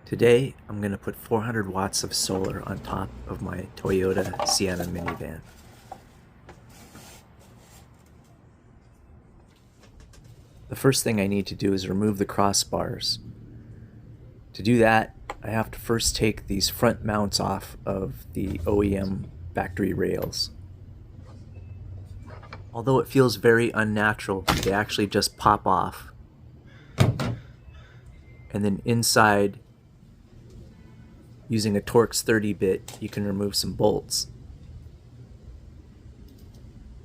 Today, I'm going to put 400 watts of solar on top of my Toyota Sienna minivan. The first thing I need to do is remove the crossbars. To do that, I have to first take these front mounts off of the OEM factory rails. Although it feels very unnatural, they actually just pop off. And then inside, using a Torx 30-bit, you can remove some bolts.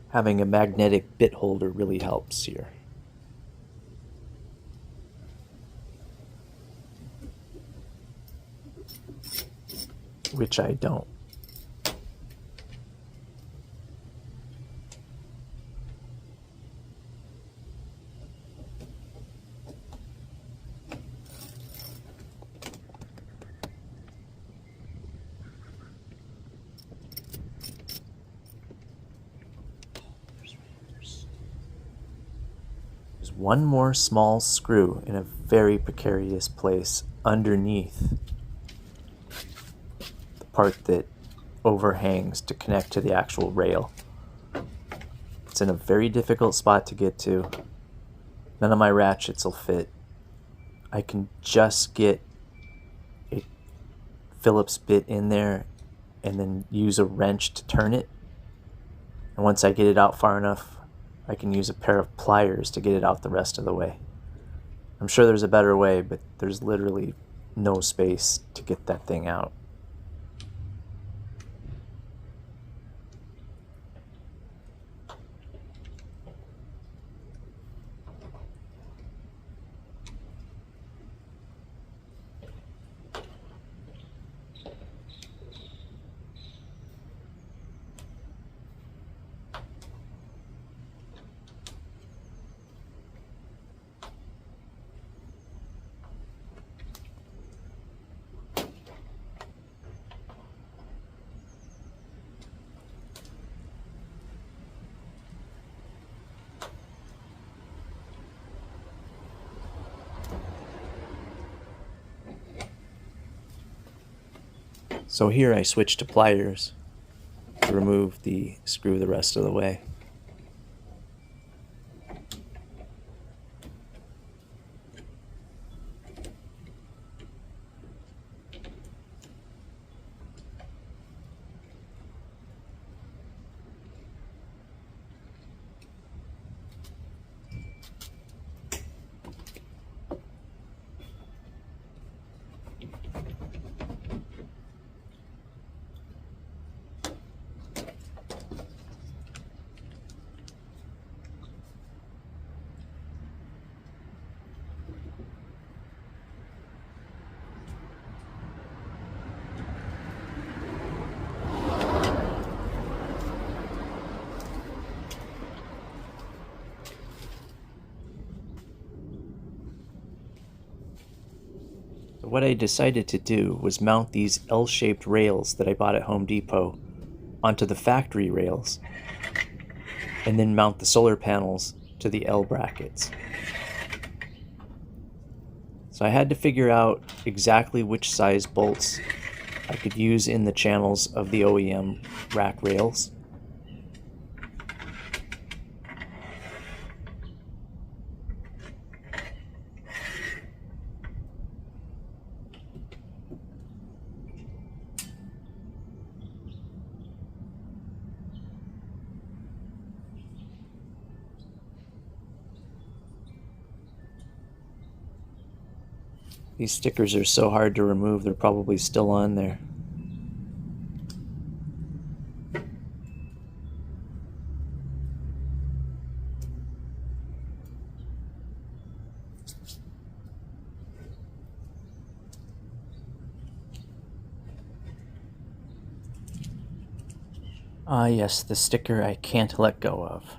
Having a magnetic bit holder really helps here. Which I don't. There's one more small screw in a very precarious place underneath the part that overhangs to connect to the actual rail. It's in a very difficult spot to get to. None of my ratchets will fit. I can just get a Phillips bit in there and then use a wrench to turn it. And once I get it out far enough, I can use a pair of pliers to get it out the rest of the way. I'm sure there's a better way, but there's literally no space to get that thing out. So here I switch to pliers to remove the screw the rest of the way. So what I decided to do was mount these L-shaped rails that I bought at Home Depot onto the factory rails, and then mount the solar panels to the L brackets. So I had to figure out exactly which size bolts I could use in the channels of the OEM rack rails. These stickers are so hard to remove, they're probably still on there. Ah, yes, the sticker I can't let go of.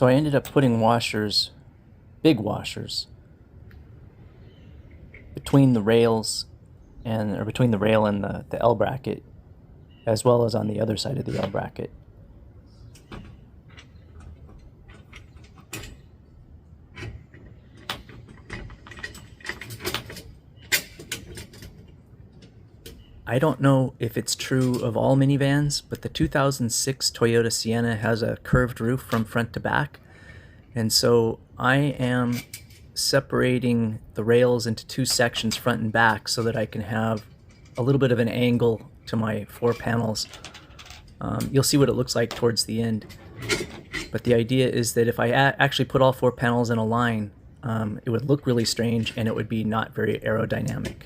So I ended up putting washers, big washers, between the rails or between the rail and the L bracket, as well as on the other side of the L bracket. I don't know if it's true of all minivans, but the 2006 Toyota Sienna has a curved roof from front to back. And so I am separating the rails into two sections, front and back, so that I can have a little bit of an angle to my 4 panels. You'll see what it looks like towards the end. But the idea is that if I actually put all 4 panels in a line, it would look really strange and it would be not very aerodynamic.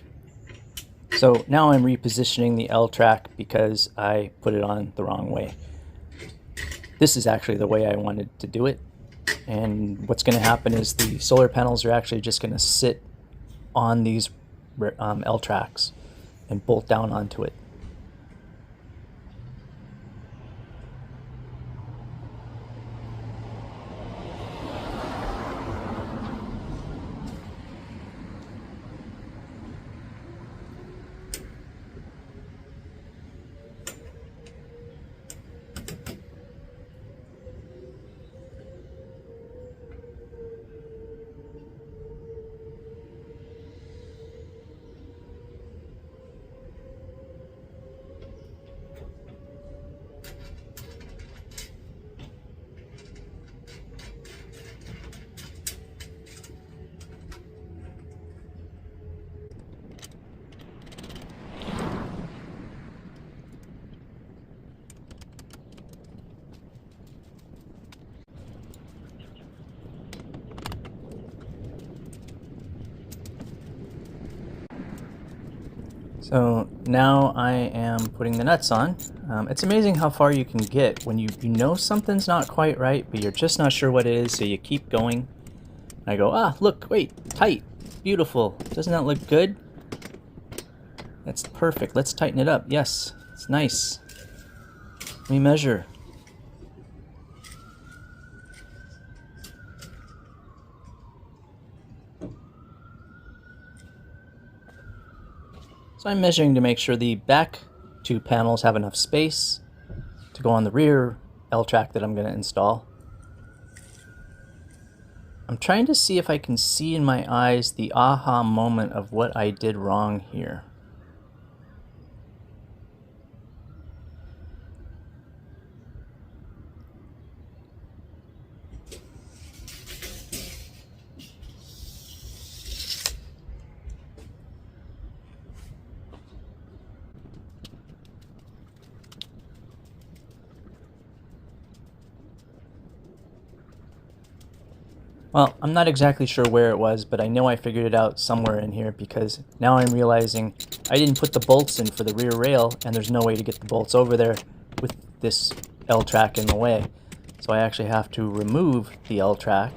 So now I'm repositioning the L track because I put it on the wrong way. This is actually the way I wanted to do it. And what's going to happen is the solar panels are actually just going to sit on these L tracks and bolt down onto it. So now I am putting the nuts on. It's amazing how far you can get when you know something's not quite right, but you're just not sure what it is, so you keep going. And I go, look, wait, tight, beautiful. Doesn't that look good? That's perfect. Let's tighten it up. Yes, it's nice. Let me measure. So I'm measuring to make sure the back 2 panels have enough space to go on the rear L track that I'm going to install. I'm trying to see if I can see in my eyes the aha moment of what I did wrong here. Well, I'm not exactly sure where it was, but I know I figured it out somewhere in here because now I'm realizing I didn't put the bolts in for the rear rail and there's no way to get the bolts over there with this L track in the way. So I actually have to remove the L track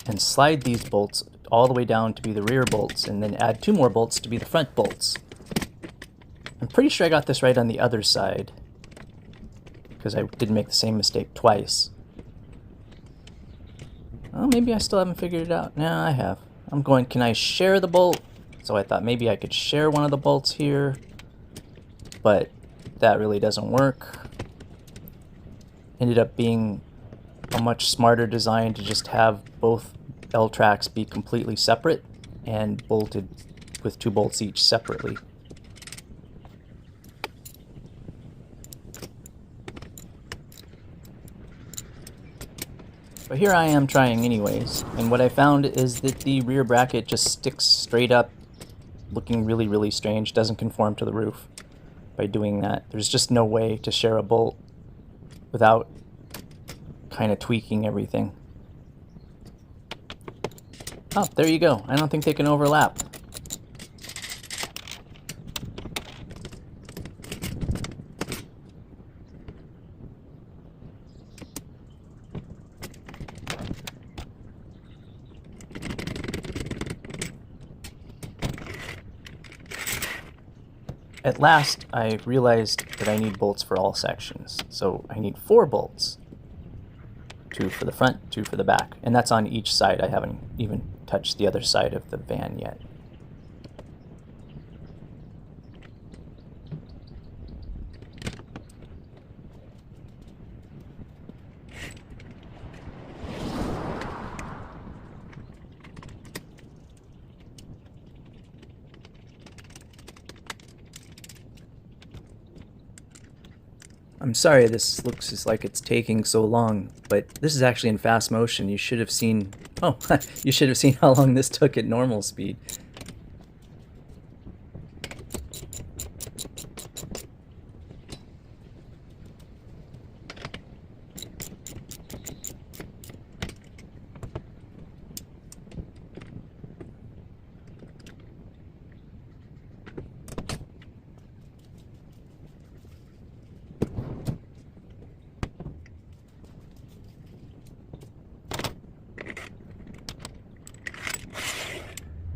and slide these bolts all the way down to be the rear bolts and then add 2 more bolts to be the front bolts. I'm pretty sure I got this right on the other side because I didn't make the same mistake twice. Oh, maybe I still haven't figured it out. No, I have. I'm going, can I share the bolt? So I thought maybe I could share one of the bolts here, but that really doesn't work. Ended up being a much smarter design to just have both L tracks be completely separate and bolted with 2 bolts each separately. But here I am trying anyways, and what I found is that the rear bracket just sticks straight up, looking really, really strange, doesn't conform to the roof by doing that. There's just no way to share a bolt without kind of tweaking everything. Oh, there you go. I don't think they can overlap. At last, I realized that I need bolts for all sections. So I need 4 bolts. 2 for the front, 2 for the back. And that's on each side. I haven't even touched the other side of the van yet. I'm sorry this looks like it's taking so long, but this is actually in fast motion. You should have seen, oh, you should have seen how long this took at normal speed.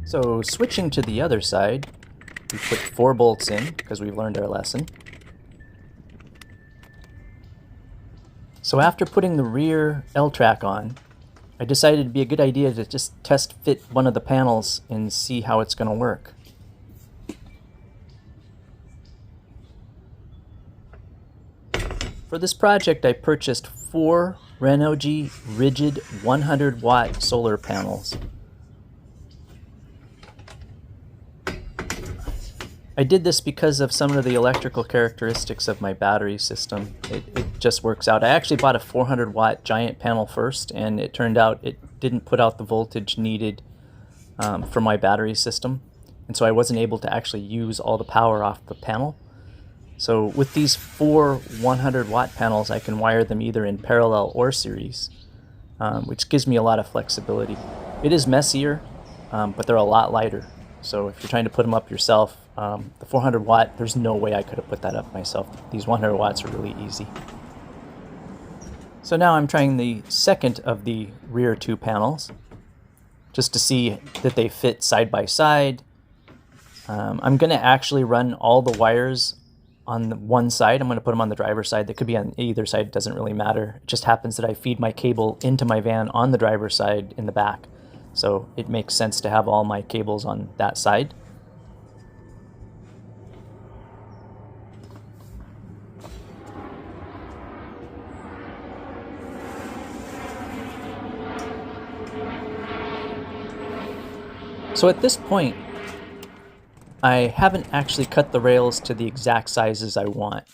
So switching to the other side, we put 4 bolts in because we've learned our lesson. So after putting the rear L-track on, I decided it'd be a good idea to just test fit one of the panels and see how it's going to work. For this project, I purchased 4 Renogy rigid 100-watt solar panels. I did this because of some of the electrical characteristics of my battery system. It just works out. I actually bought a 400-watt giant panel first, and it turned out it didn't put out the voltage needed for my battery system. And so I wasn't able to actually use all the power off the panel. So with these 4 100-watt panels, I can wire them either in parallel or series, which gives me a lot of flexibility. It is messier, but they're a lot lighter. So if you're trying to put them up yourself, the 400-watt, there's no way I could have put that up myself. These 100 watts are really easy. So now I'm trying the second of the rear 2 panels, just to see that they fit side by side. I'm going to actually run all the wires on the one side. I'm going to put them on the driver's side. They could be on either side. It doesn't really matter. It just happens that I feed my cable into my van on the driver's side in the back. So it makes sense to have all my cables on that side. So at this point, I haven't actually cut the rails to the exact sizes I want.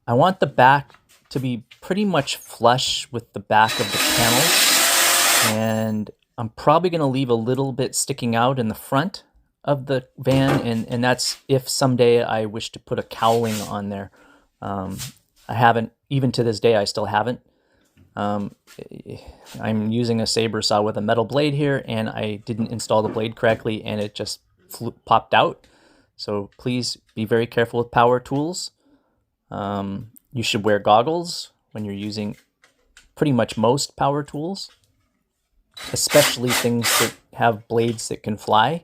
I want the back to be pretty much flush with the back of the panels, and I'm probably going to leave a little bit sticking out in the front of the van, and that's if someday I wish to put a cowling on there. I haven't, even to this day, I still haven't. I'm using a saber saw with a metal blade here, and I didn't install the blade correctly, and it just popped out. So please be very careful with power tools. You should wear goggles when you're using pretty much most power tools, especially things that have blades that can fly.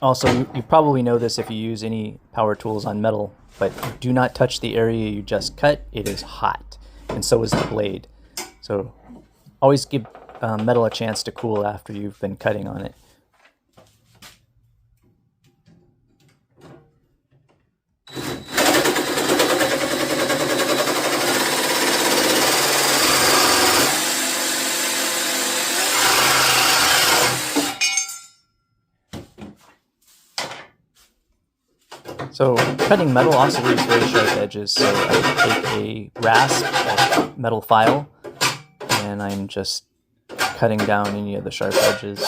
Also, you probably know this if you use any power tools on metal, but do not touch the area you just cut. It is hot, and so is the blade. So always give metal a chance to cool after you've been cutting on it. So cutting metal also leaves very sharp edges, so I take a rasp, a metal file, and I'm just cutting down any of the sharp edges.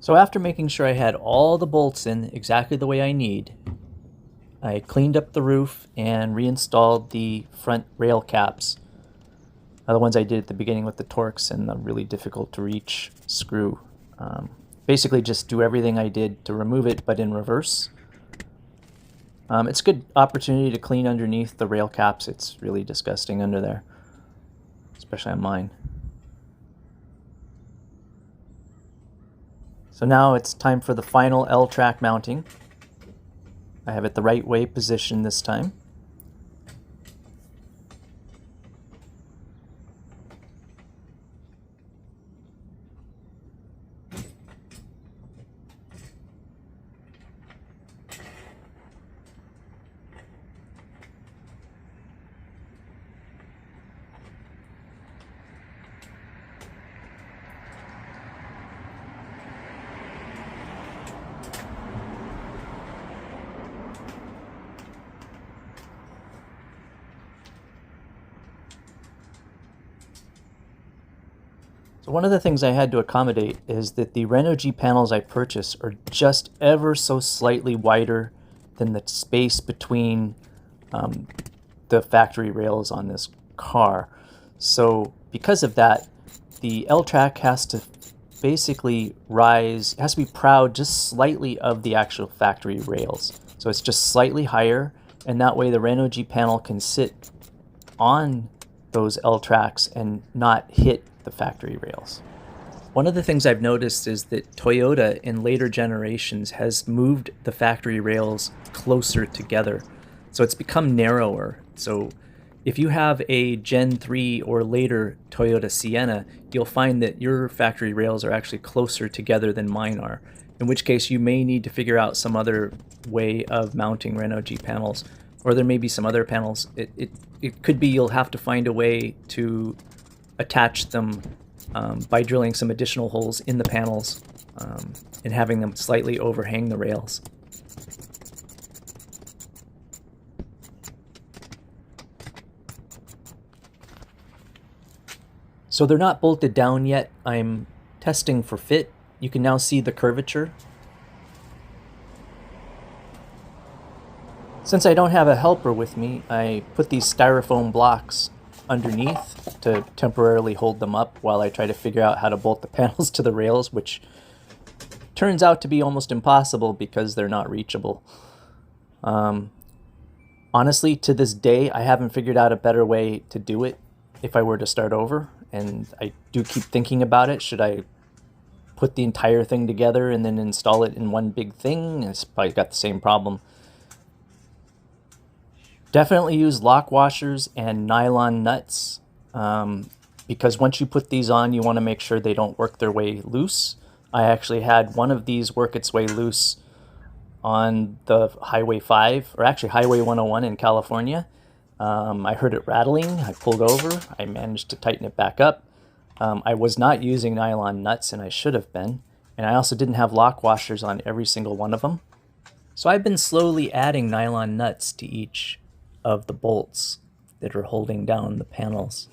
So after making sure I had all the bolts in exactly the way I need, I cleaned up the roof and reinstalled the front rail caps. The ones I did at the beginning with the Torx and the really difficult to reach screw. Basically just do everything I did to remove it, but in reverse. It's a good opportunity to clean underneath the rail caps. It's really disgusting under there, especially on mine. So now it's time for the final L-track mounting. I have it the right way positioned this time. So one of the things I had to accommodate is that the Renogy panels I purchased are just ever so slightly wider than the space between the factory rails on this car. So because of that, the L-track has to basically rise, it has to be proud just slightly of the actual factory rails. So it's just slightly higher, and that way the Renogy panel can sit on those L-tracks and not hit the factory rails. One of the things I've noticed is that Toyota in later generations has moved the factory rails closer together. So it's become narrower. So if you have a Gen 3 or later Toyota Sienna, you'll find that your factory rails are actually closer together than mine are, in which case you may need to figure out some other way of mounting Renogy panels, or there may be some other panels. It could be you'll have to find a way to attach them by drilling some additional holes in the panels and having them slightly overhang the rails. So they're not bolted down yet. I'm testing for fit. You can now see the curvature. Since I don't have a helper with me, I put these styrofoam blocks underneath to temporarily hold them up while I try to figure out how to bolt the panels to the rails, which turns out to be almost impossible because they're not reachable. Honestly, to this day, I haven't figured out a better way to do it if I were to start over, and I do keep thinking about it. Should I put the entire thing together and then install it in one big thing? It's probably got the same problem. Definitely use lock washers and nylon nuts because once you put these on, you want to make sure they don't work their way loose. I actually had one of these work its way loose on the Highway 5, or actually Highway 101 in California. I heard it rattling. I pulled over. I managed to tighten it back up. I was not using nylon nuts, and I should have been. And I also didn't have lock washers on every single one of them. So I've been slowly adding nylon nuts to each of the bolts that are holding down the panels.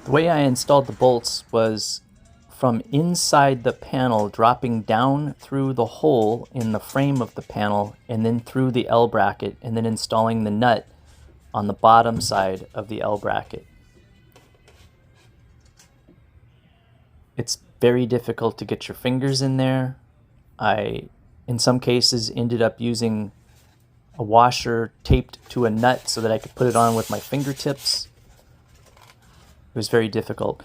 The way I installed the bolts was from inside the panel, dropping down through the hole in the frame of the panel and then through the L bracket, and then installing the nut on the bottom side of the L bracket. It's very difficult to get your fingers in there. I, in some cases, ended up using a washer taped to a nut so that I could put it on with my fingertips. It was very difficult.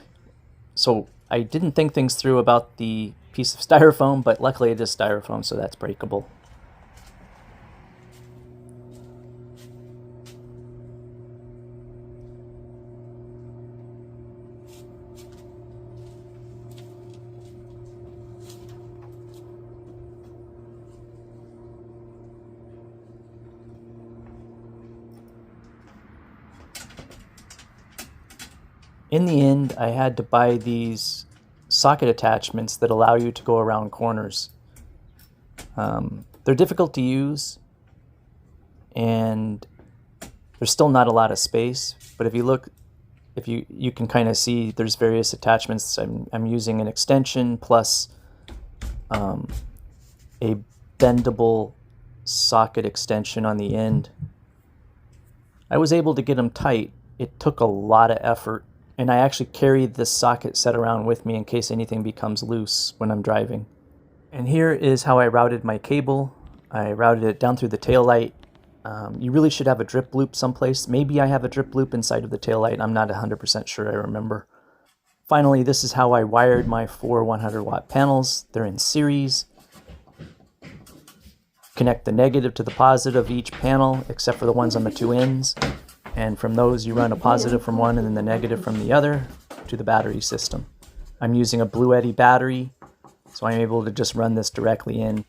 So I didn't think things through about the piece of styrofoam, but luckily it is styrofoam, so that's breakable. In the end, I had to buy these socket attachments that allow you to go around corners. They're difficult to use, and there's still not a lot of space, but if you look, you can kind of see there's various attachments. I'm using an extension plus a bendable socket extension on the end. I was able to get them tight. It took a lot of effort, and I actually carried this socket set around with me in case anything becomes loose when I'm driving. And here is how I routed my cable. I routed it down through the taillight. You really should have a drip loop someplace. Maybe I have a drip loop inside of the taillight. I'm not 100% sure I remember. Finally, this is how I wired my 4 100-watt panels. They're in series. Connect the negative to the positive of each panel, except for the ones on the two ends. And from those, you run a positive from one and then the negative from the other to the battery system. I'm using a Blue Eddy battery, so I'm able to just run this directly in.